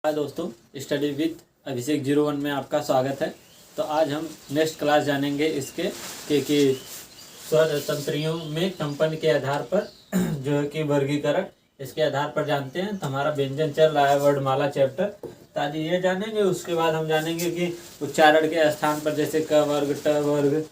हाय दोस्तों, study with अभिषेक 01 में आपका स्वागत है। तो आज हम नेक्स्ट क्लास जानेंगे इसके कि स्वर तंत्रियों में कंपन के आधार पर जो है कि वर्गीकरण इसके आधार पर जानते हैं। तो हमारा व्यंजन चल रहा है वर्णमाला चैप्टर, तो आज ये जानेंगे। उसके बाद हम जानेंगे कि उच्चारण के स्थान पर जैसे क वर्ग, ट वर्ग,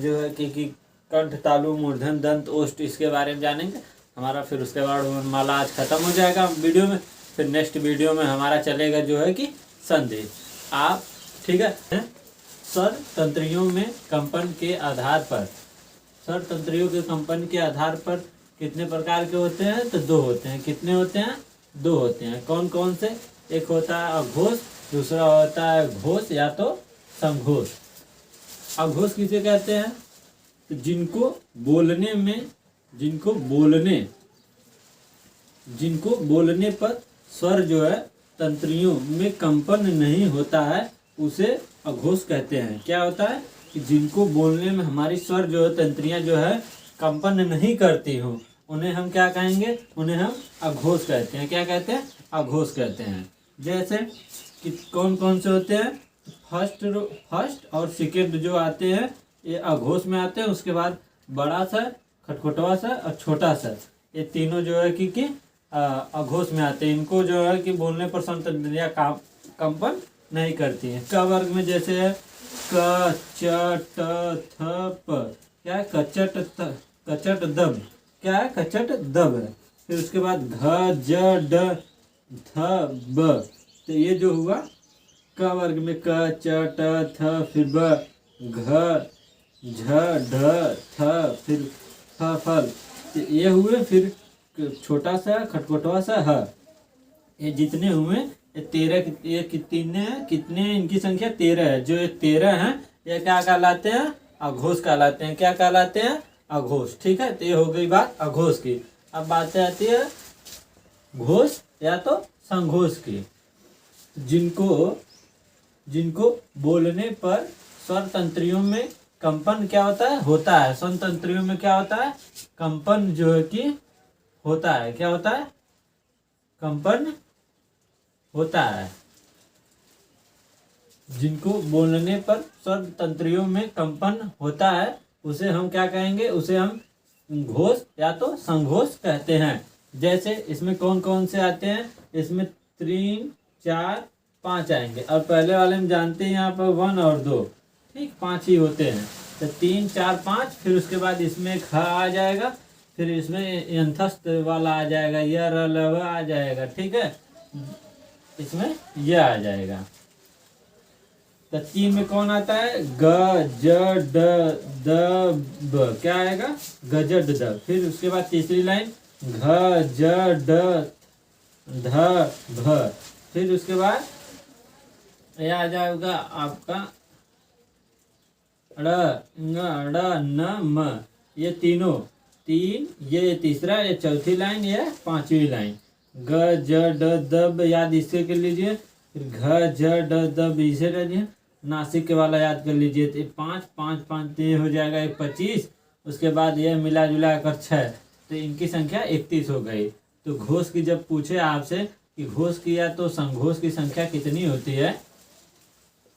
जो है कि कंठ, तालु, मूर्धन, दंत, ओष्ठ, इसके बारे में जानेंगे हमारा। फिर उसके बाद वर्णमाला आज खत्म हो जाएगा वीडियो में। फिर नेक्स्ट वीडियो में हमारा चलेगा जो है कि संधि। आप ठीक है। स्वर तंत्रियों में कंपन के आधार पर, स्वर तंत्रियों के कंपन के आधार पर कितने प्रकार के होते हैं? तो दो होते हैं। कितने होते हैं? दो होते हैं। कौन कौन से? एक होता है अघोष, दूसरा होता है घोष या तो संघोष। अघोष किसे कहते हैं? तो जिनको बोलने पर स्वर जो है तंत्रियों में कंपन नहीं होता है, उसे अघोष कहते हैं। क्या होता है कि जिनको बोलने में हमारी स्वर जो है तंत्रियां जो है कंपन नहीं करती हो, उन्हें हम क्या कहेंगे? उन्हें हम अघोष कहते हैं। क्या कहते हैं? अघोष कहते हैं। जैसे कि कौन कौन से होते हैं? फर्स्ट और सेकेंड जो आते हैं ये अघोष में आते हैं। उसके बाद बड़ा सा, खटखटवा सा और छोटा सा, ये तीनों जो है कि अघोष में आते हैं। इनको जो है कि बोलने पर स्वर तंत्रियां कंपन नहीं करती हैं। क वर्ग में जैसे है क, च, ट, थ, प। क्या है? कचट दब। क्या है? कचट दब है। फिर उसके बाद घ, ज, ड, थ, ब। तो ये जो हुआ क वर्ग में क, च, ट, थ, फिर ब, घ, झ, ढ, थ, फिर फ, फल। तो ये हुए। फिर छोटा सा, खटखटवा सा, ह। ये जितने हुए ये 13। ये कितने इनकी संख्या 13 है। जो ये 13 हैं ये क्या कहलाते हैं? अघोष कहलाते हैं। क्या कहलाते हैं? अघोष। ठीक है। तो ये हो गई बात अघोष की। अब बात आती है घोष या तो संघोष की। जिनको बोलने पर स्वर तंत्रियों में कंपन क्या होता है? स्वर तंत्रियों में क्या होता है? कंपन जो है कि होता है। क्या होता है? कंपन होता है। जिनको बोलने पर स्वर तंत्रियों में कंपन होता है उसे हम क्या कहेंगे? उसे हम घोष या तो संघोष कहते हैं। जैसे इसमें कौन कौन से आते हैं? इसमें 3, 4, 5 आएंगे। और पहले वाले हम जानते हैं यहाँ पर 1 और 2, ठीक, 5 ही होते हैं। तो 3, 4, 5। फिर उसके बाद इसमें ख आ जाएगा। फिर इसमें यंथस्थ वाला आ जाएगा, य, र, ल, व आ जाएगा। ठीक है। इसमें यह आ जाएगा। तो 3 में कौन आता है? ग, ज, ड, द, ब। क्या आएगा? गजड द। फिर उसके बाद तीसरी लाइन घ, ज, ड, ध, भ। फिर उसके बाद यह आ जाएगा आपका ड़, ङ, ड़, न, म। ये तीनों, 3, ये तीसरा, ये चौथी लाइन, ये 5वीं लाइन। ग, ज, ड, द, ब याद इससे कर लीजिए। फिर घ, ज, ड, द, ब इसे रहिए। नासिक के वाला याद कर लीजिए। तो 5, 5, 5 ये हो जाएगा 25। उसके बाद ये मिला जुला कर 6। तो इनकी संख्या 31 हो गई। तो घोष की जब पूछे आपसे कि घोष की या तो संघोष की संख्या कितनी होती है,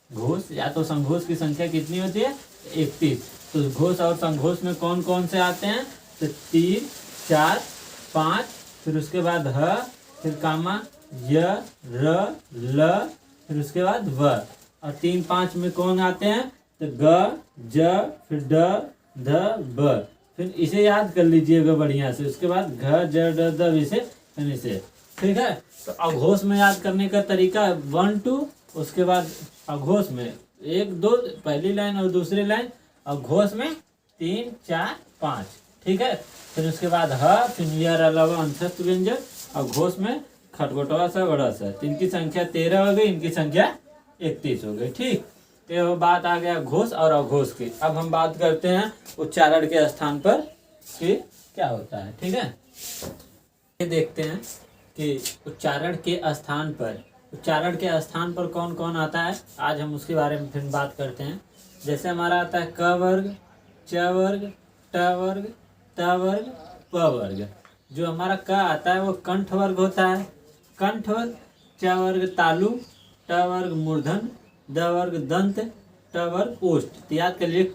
घोष या तो संघोष की संख्या कितनी होती है? 31। तो घोष और संघोष में कौन कौन से आते हैं? तो 3, 4, 5। फिर उसके बाद ह, फिर कामा य, र, ल, फिर उसके बाद व। और 3, 5 में कौन आते हैं? तो ग, ज, फिर ड, ध, ब। फिर इसे याद कर लीजिएगा बढ़िया से। उसके बाद घ, ज, ड, द, इसे फिर इसे। ठीक है। तो अघोष में याद करने का तरीका 1, 2। उसके बाद अघोष में 1, 2 पहली लाइन और दूसरी लाइन। अघोष में 3, 4, 5। ठीक है। फिर उसके बाद ह, फिर य, र, ल, व अंतस्थ व्यंजन। अघोष में खटखटवा सा, बड़ा सा। तो इनकी संख्या 13 हो गई, इनकी संख्या 31 हो गई। ठीक। तो बात आ गया घोष और अघोष की। अब हम बात करते हैं उच्चारण के स्थान पर कि क्या होता है। ठीक है। ये देखते हैं कि उच्चारण के स्थान पर कौन कौन आता है। आज हम उसके बारे में फिर बात करते हैं। जैसे हमारा आता है क वर्ग, च वर्ग, ट वर्ग, त वर्ग, प वर्ग। जो हमारा क आता है वो कंठ वर्ग होता है। कंठ वर्ग च वर्ग तालु, ट वर्ग मूर्धन, द वर्ग दंत, ट वर्ग ओष्ठ। तो याद कर लीजिए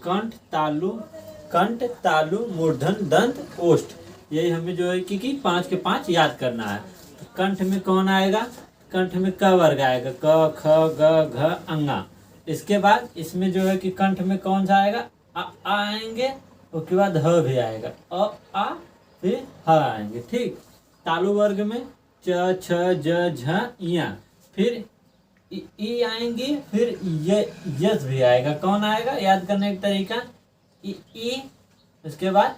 कंठ तालु मूर्धन दंत ओष्ठ। यही हमें जो है कि 5 के 5 याद करना है। तो कंठ में कौन आएगा? कंठ में क वर्ग आएगा, क ख ग घ अंगा। इसके बाद इसमें जो है कि कंठ में कौन सा आएगा? आ आएंगे, उसके बाद ह भी आएगा, आ फिर ह आएंगे। ठीक। तालु वर्ग में च छ ज झ इया, फिर ई आएंगी, फिर यस भी आएगा। कौन आएगा? याद करने का तरीका ई, उसके बाद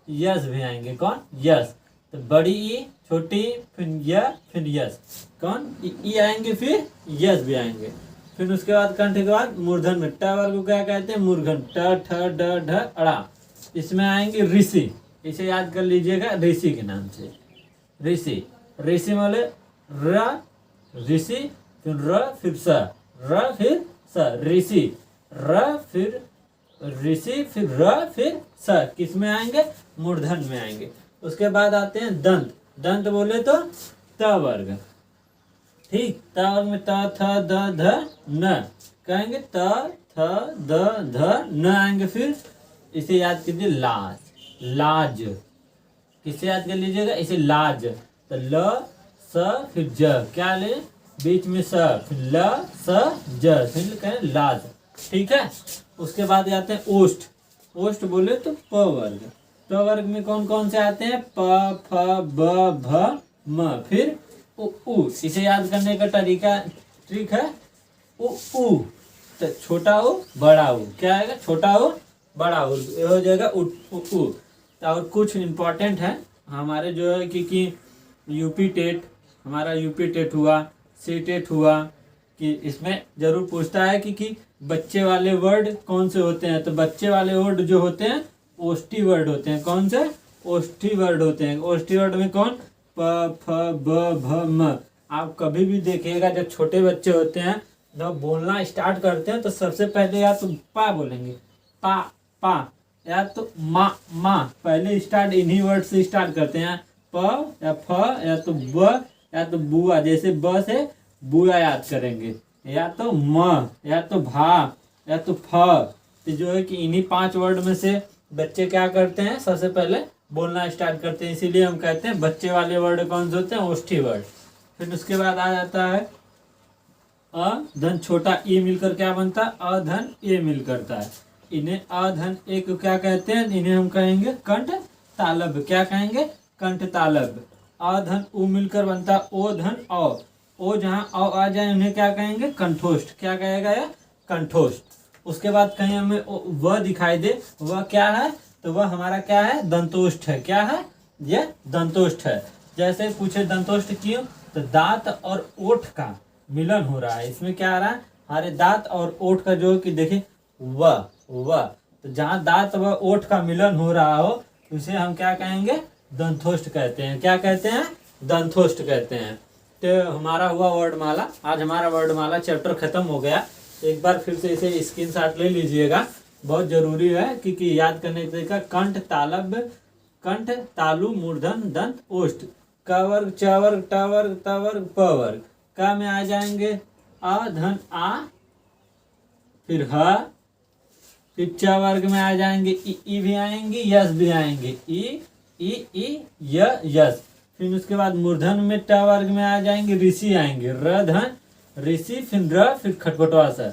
यस भी आएंगे। कौन? यस। तो बड़ी ई, छोटी ई, फिर यस। कौन? ई आएंगे, फिर यस भी आएंगे। फिर उसके बाद कंठ के बाद मूर्धन में ट वर्ग को क्या कहते हैं? मूर्धन, ट ठ ड ढ अड़ा। इसमें आएंगे ऋषि, इसे याद कर लीजिएगा ऋषि के नाम से। ऋषि वाले र ऋषि, फिर र फिर स, र फिर स, ऋषि, र फिर ऋषि, फिर र फिर स। किस में आएंगे? मूर्धन में आएंगे। उसके बाद आते हैं दंत। दंत बोले तो त वर्ग। ठीक। त वर्ग में त थ द ध न कहेंगे, त थ द ध न आएंगे। फिर इसे याद कीजिए लाज। किसे याद कर लीजिएगा? इसे लाज। तो ल स फिर ज, क्या ले? बीच में स, फिर ल स ज, फिर कहें लाज। ठीक है। उसके बाद आते हैं ओष्ठ। ओष्ठ बोले तो प वर्ग। प वर्ग में कौन कौन से आते हैं? प फ ब भ म, फिर उ। इसे याद करने का तरीका ठीक है, उ। तो छोटा उ बड़ा उ, क्या आएगा? छोटा उ बड़ा उ, ये हो जाएगा उ। और कुछ इम्पोर्टेंट है हमारे जो है कि यूपी टेट, हमारा यूपी टेट हुआ, सी टेट हुआ, कि इसमें जरूर पूछता है कि बच्चे वाले वर्ड कौन से होते हैं। तो बच्चे वाले वर्ड जो होते हैं ओष्ठी वर्ड होते हैं। कौन से? ओष्ठी वर्ड होते हैं। ओष्ठी वर्ड में कौन? प फ ब भ म। आप कभी भी देखिएगा जब छोटे बच्चे होते हैं, जब बोलना स्टार्ट करते हैं तो सबसे पहले या तो पा बोलेंगे, पा, या तो माँ। पहले स्टार्ट इन्हीं वर्ड से स्टार्ट करते हैं। प या फ या तो ब या तो बुआ। जैसे ब से बुआ याद करेंगे, या तो म, या तो भा, या तो फ। तो जो है कि इन्हीं 5 वर्ड में से बच्चे क्या करते हैं? सबसे पहले बोलना स्टार्ट करते हैं। इसीलिए हम कहते हैं बच्चे वाले वर्ड कौन से होते हैं? ओष्ठी वर्ड। फिर उसके बाद आ जाता है अ धन छोटा ई मिलकर क्या बनता है? अ धन ए मिल करता है। इन्हें अ धन ए को क्या कहते हैं? इन्हें हम कहेंगे कंठ तालब। क्या कहेंगे? कंठ तालब। अ धन उ मिलकर बनता है ओ धन औ। ओ जहाँ औ आ जाए उन्हें क्या कहेंगे? कंठोष्ठ। क्या कहेगा यह? कंठोष्ठ। उसके बाद कहीं हमें व दिखाई दे, वह क्या है? तो वह हमारा क्या है? दंतोष्ठ है। क्या है? यह दंतोष्ठ है। जैसे पूछे दंतोष्ठ क्यों? तो दांत और ओठ का मिलन हो रहा है। इसमें क्या आ रहा है? हमारे दांत और ओठ का जो कि देखिए व। तो जहाँ दांत व ओठ का मिलन हो रहा हो उसे हम क्या कहेंगे? दंतोष्ठ कहते हैं। क्या कहते हैं? दंतोष्ठ कहते हैं। तो हमारा हुआ वर्णमाला। आज हमारा वर्णमाला चैप्टर खत्म हो गया। एक बार फिर से इसे स्क्रीनशॉट ले लीजिएगा, बहुत जरूरी है क्योंकि याद करने का तरीका कंठ तालब, कंठ तालु मूर्धन दंत ओष्ठ। क वर्ग, च वर्ग, ट वर्ग, त वर्ग, प वर्ग। क में आ जाएंगे अ धन आ, फिर ह, फिर च वर्ग में आ जाएंगे ई भी आएंगे, यस भी आएंगे, ई यस। फिर उसके बाद मूर्धन में ट वर्ग में आ जाएंगे ऋषि आएंगे, र धन ऋषि, फिर र, फिर खटखटवा स।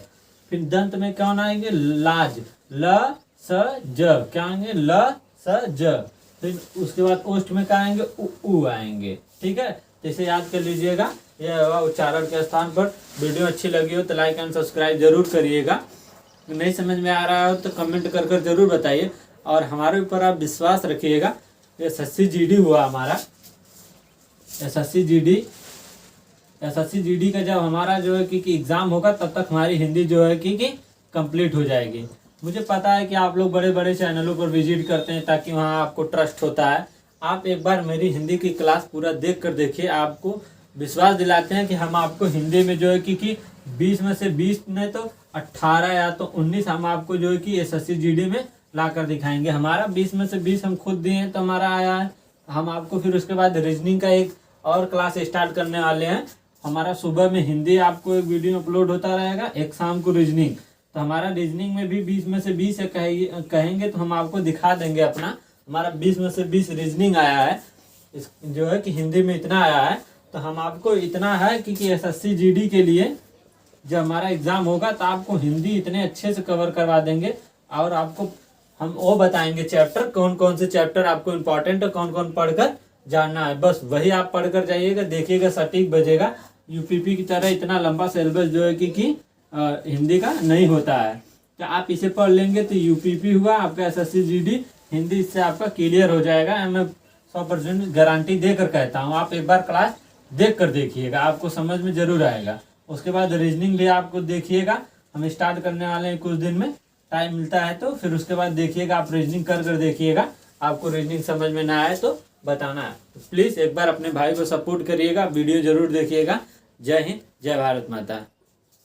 फिर दंत में कौन आएंगे? लाज, ल स ज। क्या आएंगे? ल स ज। फिर उसके बाद ओष्ठ में क्या आएंगे? उ आएंगे। ठीक है, तो इसे याद कर लीजिएगा। यह हुआ उच्चारण के स्थान पर। वीडियो अच्छी लगी हो तो लाइक एंड सब्सक्राइब जरूर करिएगा। नहीं समझ में आ रहा हो तो कमेंट कर कर जरूर बताइए, और हमारे ऊपर आप विश्वास रखिएगा। ये SSC GD हुआ हमारा, SSC GD का जब हमारा जो है कि एग्ज़ाम होगा तब तक हमारी हिंदी जो है कि कंप्लीट हो जाएगी। मुझे पता है कि आप लोग बड़े बड़े चैनलों पर विजिट करते हैं ताकि वहाँ आपको ट्रस्ट होता है। आप एक बार मेरी हिंदी की क्लास पूरा देख कर देखिए, आपको विश्वास दिलाते हैं कि हम आपको हिंदी में जो है कि 20 में से 20 नहीं तो 18 या तो 19 हम आपको जो है कि SSC GD में ला कर दिखाएंगे। हमारा 20 में से 20 हम खुद दिए हैं तो हमारा आया है। हम आपको फिर उसके बाद रीजनिंग का एक और क्लास स्टार्ट करने वाले हैं, हमारा सुबह में हिंदी आपको एक वीडियो अपलोड होता रहेगा, एक शाम को रीजनिंग। तो हमारा रीजनिंग में भी 20 में से 20 है कहेंगे तो हम आपको दिखा देंगे अपना। हमारा 20 में से 20 रीजनिंग आया है, इस जो है कि हिंदी में इतना आया है। तो हम आपको इतना है कि SSC GD के लिए जब हमारा एग्जाम होगा तो आपको हिंदी इतने अच्छे से कवर करवा देंगे, और आपको हम वो बताएंगे चैप्टर, कौन कौन से चैप्टर आपको इम्पोर्टेंट है, कौन कौन पढ़कर जानना है। बस वही आप पढ़कर जाइएगा, देखिएगा सटीक बजेगा। यूपीपी की तरह इतना लंबा सिलेबस जो है कि हिंदी का नहीं होता है। तो आप इसे पढ़ लेंगे तो यूपीपी हुआ आपका SSC GD हिंदी, इससे आपका क्लियर हो जाएगा। मैं 100% गारंटी देकर कहता हूँ। आप एक बार क्लास देख कर देखिएगा, आपको समझ में जरूर आएगा। उसके बाद रीजनिंग भी आपको देखिएगा, हम स्टार्ट करने वाले हैं कुछ दिन में, टाइम मिलता है तो फिर उसके बाद देखिएगा। आप रीजनिंग कर देखिएगा, आपको रीजनिंग समझ में ना आए तो बताना है। तो प्लीज़ एक बार अपने भाई को सपोर्ट करिएगा, वीडियो जरूर देखिएगा। जय हिंद, जय भारत माता।